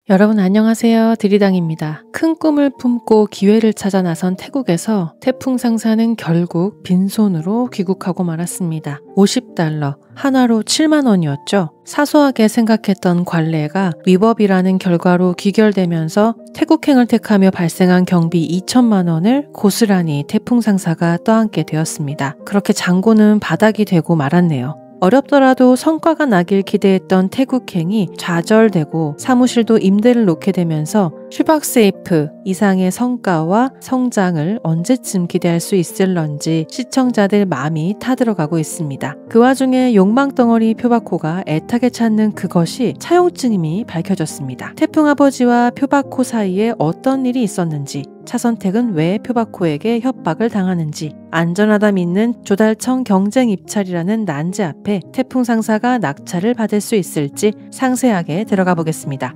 여러분 안녕하세요. 드리당입니다. 큰 꿈을 품고 기회를 찾아 나선 태국에서 태풍 상사는 결국 빈손으로 귀국하고 말았습니다. 50달러, 하나로 7만 원이었죠. 사소하게 생각했던 관례가 위법이라는 결과로 귀결되면서 태국행을 택하며 발생한 경비 2천만 원을 고스란히 태풍 상사가 떠안게 되었습니다. 그렇게 장고는 바닥이 되고 말았네요. 어렵더라도 성과가 나길 기대했던 태국행이 좌절되고 사무실도 임대를 놓게 되면서 슈박세이프 이상의 성과와 성장을 언제쯤 기대할 수 있을런지 시청자들 마음이 타들어가고 있습니다. 그 와중에 욕망덩어리 표바코가 애타게 찾는 그것이 차용증임이 밝혀졌습니다. 태풍 아버지와 표바코 사이에 어떤 일이 있었는지, 차선택은 왜 표바코에게 협박을 당하는지, 안전하다 믿는 조달청 경쟁 입찰이라는 난제 앞에 태풍 상사가 낙찰을 받을 수 있을지 상세하게 들어가 보겠습니다.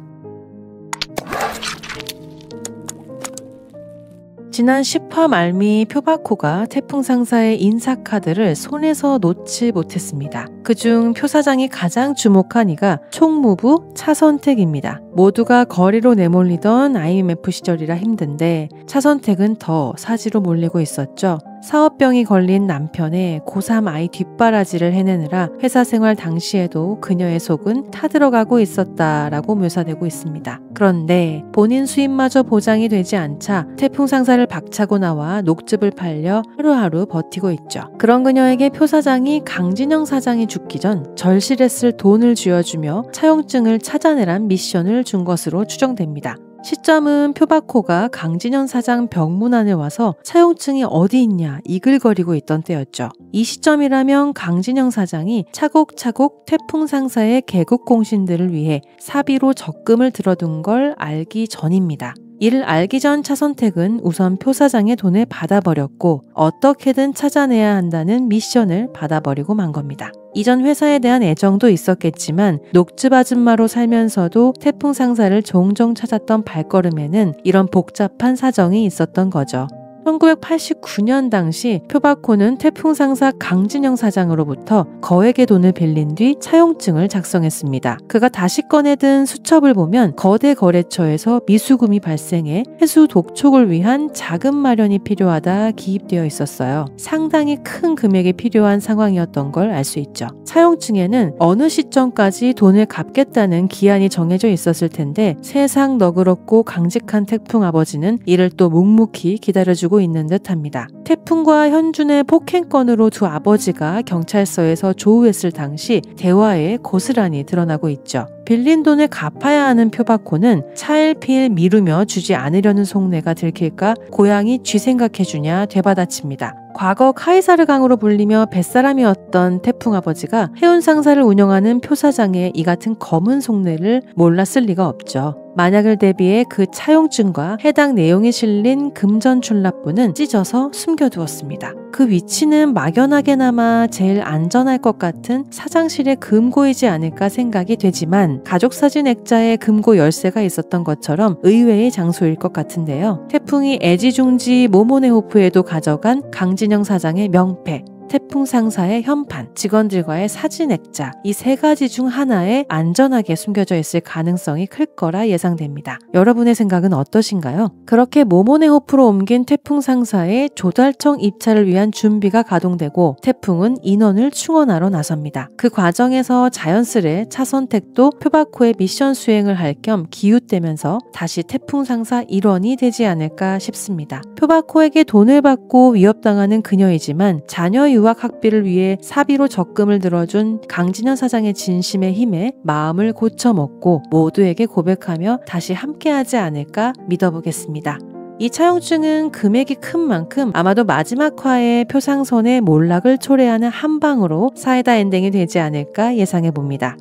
지난 10화 말미 표바코가 태풍 상사의 인사카드를 손에서 놓지 못했습니다. 그중 표 사장이 가장 주목한 이가 총무부 차선택입니다. 모두가 거리로 내몰리던 IMF 시절이라 힘든데 차선택은 더 사지로 몰리고 있었죠. 사업병이 걸린 남편의 고3 아이 뒷바라지를 해내느라 회사 생활 당시에도 그녀의 속은 타들어가고 있었다라고 묘사되고 있습니다. 그런데 본인 수입마저 보장이 되지 않자 태풍 상사를 박차고 나와 녹즙을 팔려 하루하루 버티고 있죠. 그런 그녀에게 표 사장이 강진영 사장이 죽기 전 절실에 쓸 돈을 쥐어주며 차용증을 찾아내란 미션을 준 것으로 추정됩니다. 시점은 표바코가 강진현 사장 병문안에 와서 차용증이 어디 있냐 이글거리고 있던 때였죠. 이 시점이라면 강진영 사장이 차곡차곡 태풍 상사의 개국 공신들을 위해 사비로 적금을 들어둔 걸 알기 전입니다. 이를 알기 전 차선택은 우선 표 사장의 돈을 받아버렸고 어떻게든 찾아내야 한다는 미션을 받아버리고 만 겁니다. 이전 회사에 대한 애정도 있었겠지만 녹즙 아줌마로 살면서도 태풍 상사를 종종 찾았던 발걸음에는 이런 복잡한 사정이 있었던 거죠. 1989년 당시 표바코는 태풍 상사 강진영 사장으로부터 거액의 돈을 빌린 뒤 차용증을 작성했습니다. 그가 다시 꺼내든 수첩을 보면 거대 거래처에서 미수금이 발생해 해수 독촉을 위한 자금 마련이 필요하다 기입되어 있었어요. 상당히 큰 금액이 필요한 상황이었던 걸 알 수 있죠. 차용증에는 어느 시점까지 돈을 갚겠다는 기한이 정해져 있었을 텐데 세상 너그럽고 강직한 태풍 아버지는 이를 또 묵묵히 기다려주고 있는 듯합니다. 태풍과 현준의 폭행건으로 두 아버지가 경찰서에서 조우했을 당시 대화에 고스란히 드러나고 있죠. 빌린 돈을 갚아야 하는 표바코는 차일피일 미루며 주지 않으려는 속내가 들킬까 고향이 쥐 생각해주냐 되받아칩니다. 과거 카이사르 강으로 불리며 뱃사람이었던 태풍 아버지가 해운 상사를 운영하는 표 사장의 이 같은 검은 속내를 몰랐을 리가 없죠. 만약을 대비해 그 차용증과 해당 내용이 실린 금전출납부는 찢어서 숨겨두었습니다. 그 위치는 막연하게나마 제일 안전할 것 같은 사장실의 금고이지 않을까 생각이 되지만 가족사진 액자에 금고 열쇠가 있었던 것처럼 의외의 장소일 것 같은데요. 태풍이 애지중지 모모네호프에도 가져간 강진영 사장의 명패, 태풍 상사의 현판, 직원들과의 사진 액자, 이 세 가지 중 하나에 안전하게 숨겨져 있을 가능성이 클 거라 예상됩니다. 여러분의 생각은 어떠신가요? 그렇게 모모네호프로 옮긴 태풍 상사의 조달청 입찰을 위한 준비가 가동되고 태풍은 인원을 충원하러 나섭니다. 그 과정에서 자연스레 차선택도 표바코의 미션 수행을 할 겸 기웃대면서 다시 태풍 상사 일원이 되지 않을까 싶습니다. 표바코에게 돈을 받고 위협당하는 그녀이지만 자녀 유학 학비를 위해 사비로 적금을 들어준 강진현 사장의 진심의 힘에 마음을 고쳐먹고 모두에게 고백하며 다시 함께하지 않을까 믿어보겠습니다. 이 차용증은 금액이 큰 만큼 아마도 마지막 화에 표상선의 몰락을 초래하는 한 방으로 사이다 엔딩이 되지 않을까 예상해봅니다.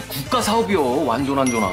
국가 사업이요. 완전 안전한.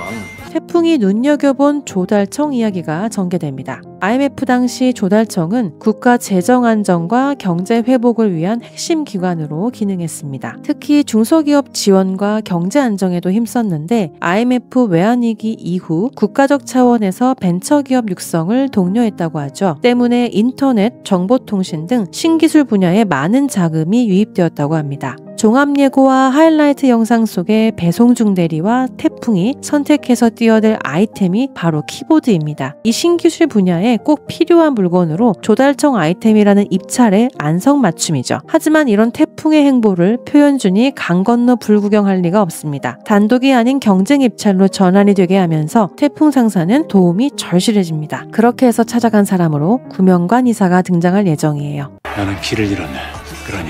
태풍이 눈여겨본 조달청 이야기가 전개됩니다. IMF 당시 조달청은 국가 재정 안정과 경제 회복을 위한 핵심 기관으로 기능했습니다. 특히 중소기업 지원과 경제 안정에도 힘썼는데 IMF 외환위기 이후 국가적 차원에서 벤처기업 육성을 독려했다고 하죠. 때문에 인터넷, 정보통신 등 신기술 분야에 많은 자금이 유입되었다고 합니다. 종합예고와 하이라이트 영상 속에 배송중 대리와 태풍이 선택해서 띄워댈 아이템이 바로 키보드입니다. 이 신기술 분야에 꼭 필요한 물건으로 조달청 아이템이라는 입찰의 안성맞춤이죠. 하지만 이런 태풍의 행보를 표현준이 강 건너 불구경할 리가 없습니다. 단독이 아닌 경쟁 입찰로 전환이 되게 하면서 태풍 상사는 도움이 절실해집니다. 그렇게 해서 찾아간 사람으로 구명관 이사가 등장할 예정이에요. 나는 길을 잃었네. 그러니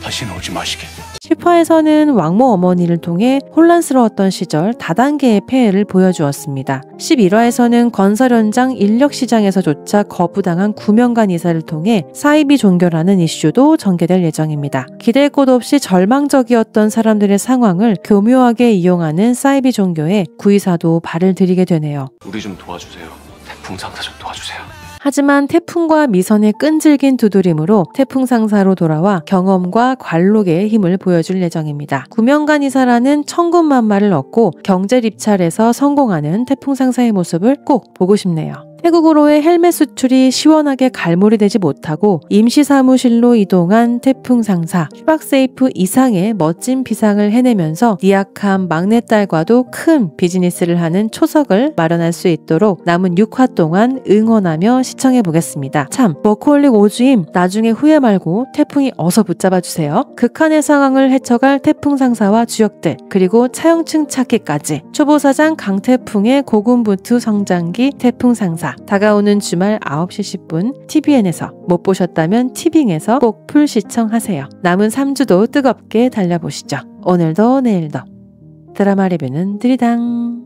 다시는 오지 마시게. 10화에서는 왕모 어머니를 통해 혼란스러웠던 시절 다단계의 폐해를 보여주었습니다. 11화에서는 건설 현장 인력 시장에서조차 거부당한 구명관 이사를 통해 사이비 종교라는 이슈도 전개될 예정입니다. 기댈 곳 없이 절망적이었던 사람들의 상황을 교묘하게 이용하는 사이비 종교에 구이사도 발을 들이게 되네요. 우리 좀 도와주세요. 태풍 상사 좀 도와주세요. 하지만 태풍과 미선의 끈질긴 두드림으로 태풍 상사로 돌아와 경험과 관록의 힘을 보여줄 예정입니다. 구명관 이사라는 천군만마를 얻고 경제 입찰에서 성공하는 태풍 상사의 모습을 꼭 보고 싶네요. 태국으로의 헬멧 수출이 시원하게 갈무리 되지 못하고 임시사무실로 이동한 태풍 상사, 슈박세이프 이상의 멋진 비상을 해내면서 니악한 막내딸과도 큰 비즈니스를 하는 초석을 마련할 수 있도록 남은 6화 동안 응원하며 시청해보겠습니다. 참, 워커홀릭 오주임 나중에 후회 말고 태풍이 어서 붙잡아주세요. 극한의 상황을 헤쳐갈 태풍 상사와 주역들, 그리고 차용증 찾기까지 초보사장 강태풍의 고군분투 성장기 태풍 상사. 다가오는 주말 9시 10분 TVN에서 못 보셨다면 티빙에서 꼭 풀 시청하세요. 남은 3주도 뜨겁게 달려보시죠. 오늘도 내일도 드라마 리뷰는 드리당.